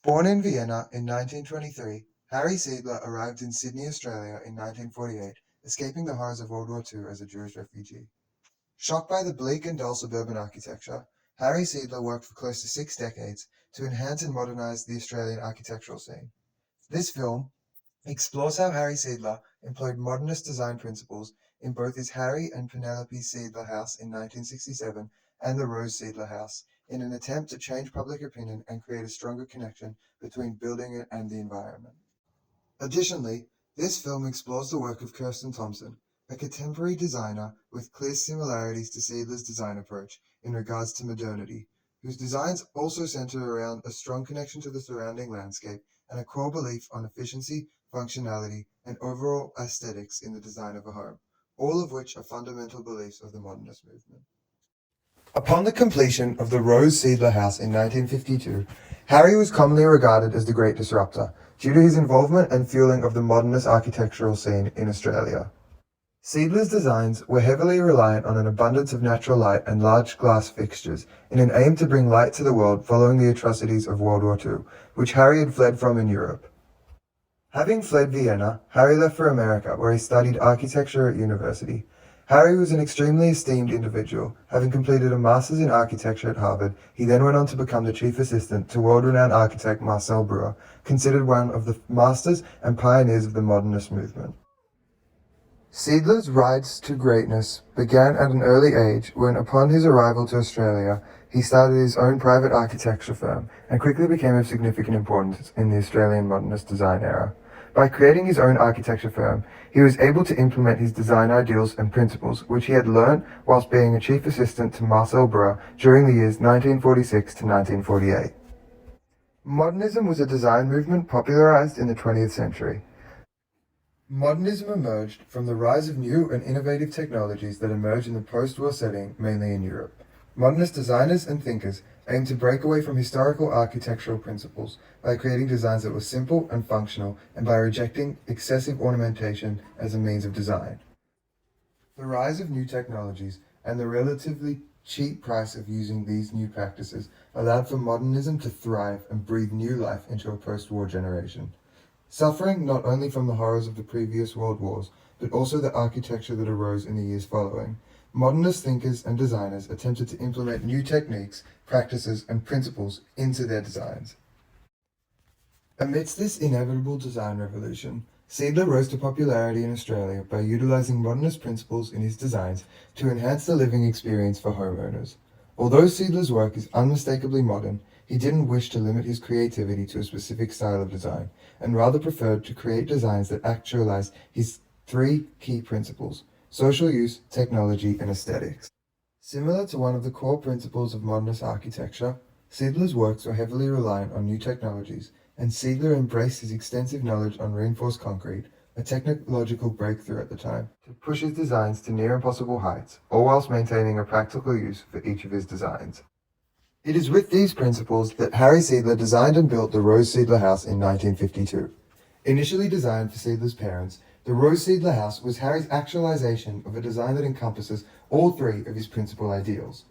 Born in Vienna in 1923, Harry Seidler arrived in Sydney, Australia in 1948, escaping the horrors of World War II as a Jewish refugee. Shocked by the bleak and dull suburban architecture, Harry Seidler worked for close to 6 decades to enhance and modernize the Australian architectural scene. This film explores how Harry Seidler employed modernist design principles in both his Harry and Penelope Seidler house in 1967 and the Rose Seidler house, in an attempt to change public opinion and create a stronger connection between building and the environment. Additionally, this film explores the work of Kirsten Thompson, a contemporary designer with clear similarities to Seidler's design approach in regards to modernity, whose designs also center around a strong connection to the surrounding landscape and a core belief on efficiency, functionality, and overall aesthetics in the design of a home, all of which are fundamental beliefs of the modernist movement. Upon the completion of the Rose Seidler house in 1952, Harry was commonly regarded as the Great Disruptor, due to his involvement and fueling of the modernist architectural scene in Australia. Seidler's designs were heavily reliant on an abundance of natural light and large glass fixtures in an aim to bring light to the world following the atrocities of World War II, which Harry had fled from in Europe. Having fled Vienna, Harry left for America, where he studied architecture at university. Harry was an extremely esteemed individual. Having completed a master's in architecture at Harvard, he then went on to become the chief assistant to world-renowned architect Marcel Breuer, considered one of the masters and pioneers of the modernist movement. Seidler's rise to greatness began at an early age when, upon his arrival to Australia, he started his own private architecture firm and quickly became of significant importance in the Australian modernist design era. By creating his own architecture firm, he was able to implement his design ideals and principles, which he had learnt whilst being a chief assistant to Marcel Breuer during the years 1946 to 1948. Modernism was a design movement popularized in the 20th century. Modernism emerged from the rise of new and innovative technologies that emerged in the post-war setting, mainly in Europe. Modernist designers and thinkers aimed to break away from historical architectural principles by creating designs that were simple and functional, and by rejecting excessive ornamentation as a means of design. The rise of new technologies and the relatively cheap price of using these new practices allowed for modernism to thrive and breathe new life into a post-war generation. Suffering not only from the horrors of the previous world wars, but also the architecture that arose in the years following, modernist thinkers and designers attempted to implement new techniques, practices, and principles into their designs. Amidst this inevitable design revolution, Seidler rose to popularity in Australia by utilizing modernist principles in his designs to enhance the living experience for homeowners. Although Seidler's work is unmistakably modern, he didn't wish to limit his creativity to a specific style of design, and rather preferred to create designs that actualize his three key principles: social use, technology, and aesthetics. Similar to one of the core principles of modernist architecture, Seidler's works were heavily reliant on new technologies, and Seidler embraced his extensive knowledge on reinforced concrete, a technological breakthrough at the time, to push his designs to near impossible heights, all whilst maintaining a practical use for each of his designs. It is with these principles that Harry Seidler designed and built the Rose Seidler house in 1952. Initially designed for Seidler's parents, the Rose Seidler house was Harry's actualization of a design that encompasses all three of his principal ideals.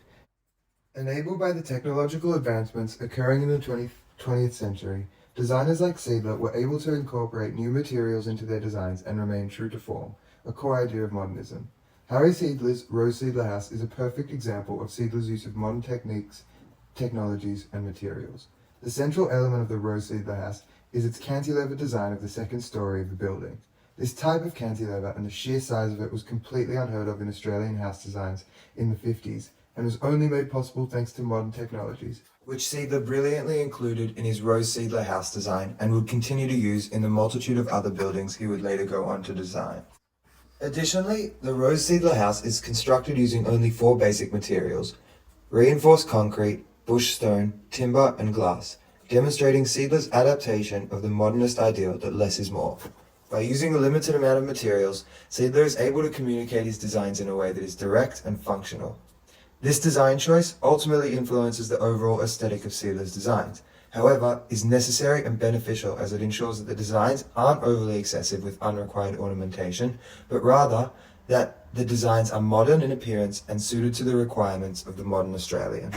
Enabled by the technological advancements occurring in the 20th century, designers like Seidler were able to incorporate new materials into their designs and remain true to form, a core idea of modernism. Harry Seidler's Rose Seidler house is a perfect example of Seidler's use of modern techniques, technologies, and materials. The central element of the Rose Seidler house is its cantilever design of the second story of the building. This type of cantilever and the sheer size of it was completely unheard of in Australian house designs in the 50s, and was only made possible thanks to modern technologies, which Seidler brilliantly included in his Rose Seidler house design and would continue to use in the multitude of other buildings he would later go on to design. Additionally, the Rose Seidler house is constructed using only 4 basic materials: reinforced concrete, bush stone, timber, and glass, demonstrating Seidler's adaptation of the modernist ideal that less is more. By using a limited amount of materials, Seidler is able to communicate his designs in a way that is direct and functional. This design choice ultimately influences the overall aesthetic of Seidler's designs, however, is necessary and beneficial as it ensures that the designs aren't overly excessive with unrequired ornamentation, but rather that the designs are modern in appearance and suited to the requirements of the modern Australian.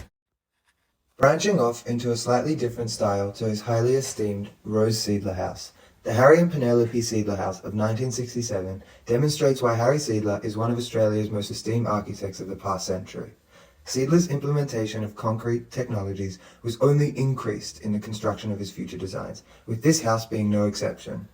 Branching off into a slightly different style to his highly esteemed Rose Seidler House, the Harry and Penelope Seidler House of 1967 demonstrates why Harry Seidler is one of Australia's most esteemed architects of the past century. Seidler's implementation of concrete technologies was only increased in the construction of his future designs, with this house being no exception.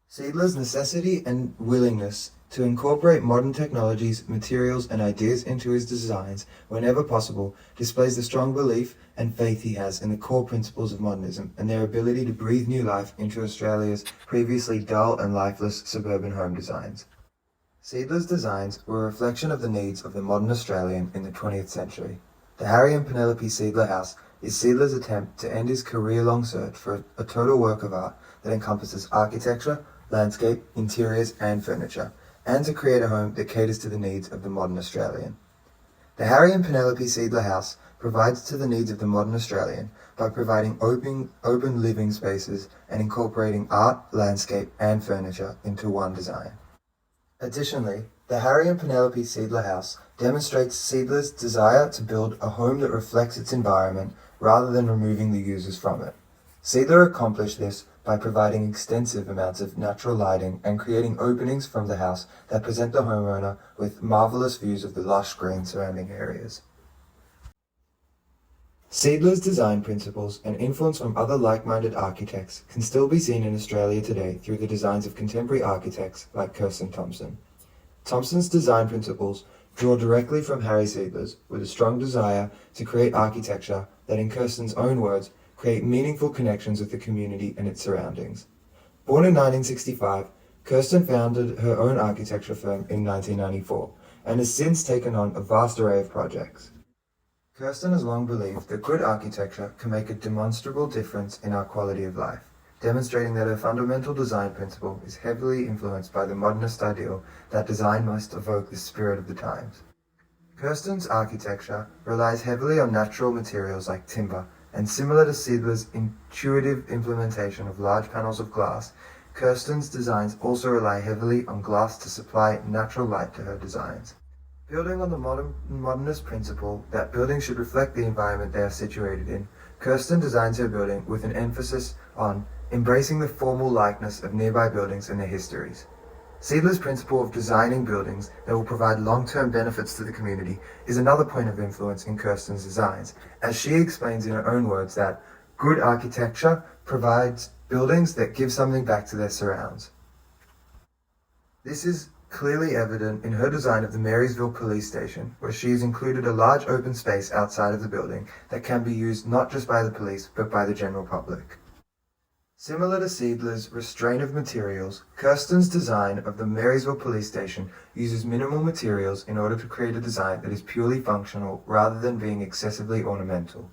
Seidler's necessity and willingness to incorporate modern technologies, materials, and ideas into his designs whenever possible displays the strong belief and faith he has in the core principles of modernism and their ability to breathe new life into Australia's previously dull and lifeless suburban home designs. Seidler's designs were a reflection of the needs of the modern Australian in the 20th century. The Harry and Penelope Seidler House is Seidler's attempt to end his career-long search for a total work of art that encompasses architecture, landscape, interiors, and furniture, and to create a home that caters to the needs of the modern Australian. The Harry and Penelope Seidler House provides to the needs of the modern Australian by providing open living spaces and incorporating art, landscape, and furniture into one design. Additionally, the Harry and Penelope Seidler House demonstrates Seidler's desire to build a home that reflects its environment rather than removing the users from it. Seidler accomplished this by providing extensive amounts of natural lighting and creating openings from the house that present the homeowner with marvelous views of the lush green surrounding areas. Seidler's design principles and influence from other like-minded architects can still be seen in Australia today through the designs of contemporary architects like Kirsten Thompson. Thompson's design principles draw directly from Harry Seidler's, with a strong desire to create architecture that, in Kirsten's own words, create meaningful connections with the community and its surroundings. Born in 1965, Kirsten founded her own architecture firm in 1994 and has since taken on a vast array of projects. Kirsten has long believed that good architecture can make a demonstrable difference in our quality of life, demonstrating that her fundamental design principle is heavily influenced by the modernist ideal that design must evoke the spirit of the times. Kirsten's architecture relies heavily on natural materials like timber, and similar to Seidler's intuitive implementation of large panels of glass, Kirsten's designs also rely heavily on glass to supply natural light to her designs. Building on the modernist principle that buildings should reflect the environment they are situated in, Kirsten designs her building with an emphasis on embracing the formal likeness of nearby buildings and their histories. Seidler's principle of designing buildings that will provide long-term benefits to the community is another point of influence in Kirsten's designs, as she explains in her own words that good architecture provides buildings that give something back to their surrounds. This is clearly evident in her design of the Marysville Police Station, where she has included a large open space outside of the building that can be used not just by the police but by the general public. Similar to Seidler's restraint of materials, Kirsten's design of the Marysville Police Station uses minimal materials in order to create a design that is purely functional rather than being excessively ornamental.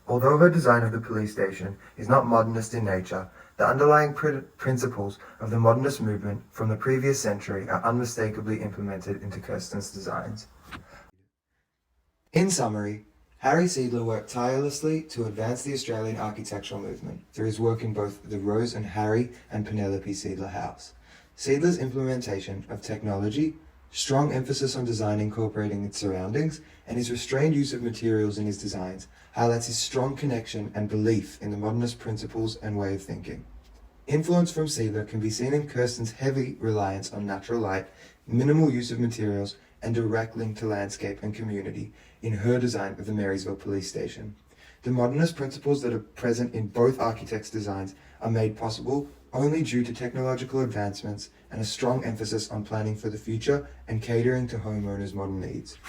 Although her design of the police station is not modernist in nature, the underlying principles of the modernist movement from the previous century are unmistakably implemented into Kirsten's designs. In summary, Harry Seidler worked tirelessly to advance the Australian architectural movement through his work in both the Rose and Harry and Penelope Seidler House. Seidler's implementation of technology, strong emphasis on design incorporating its surroundings, and his restrained use of materials in his designs highlights his strong connection and belief in the modernist principles and way of thinking. Influence from Seidler can be seen in Kirsten's heavy reliance on natural light, minimal use of materials, and direct link to landscape and community in her design of the Marysville Police Station. The modernist principles that are present in both architects' designs are made possible only due to technological advancements and a strong emphasis on planning for the future and catering to homeowners' modern needs.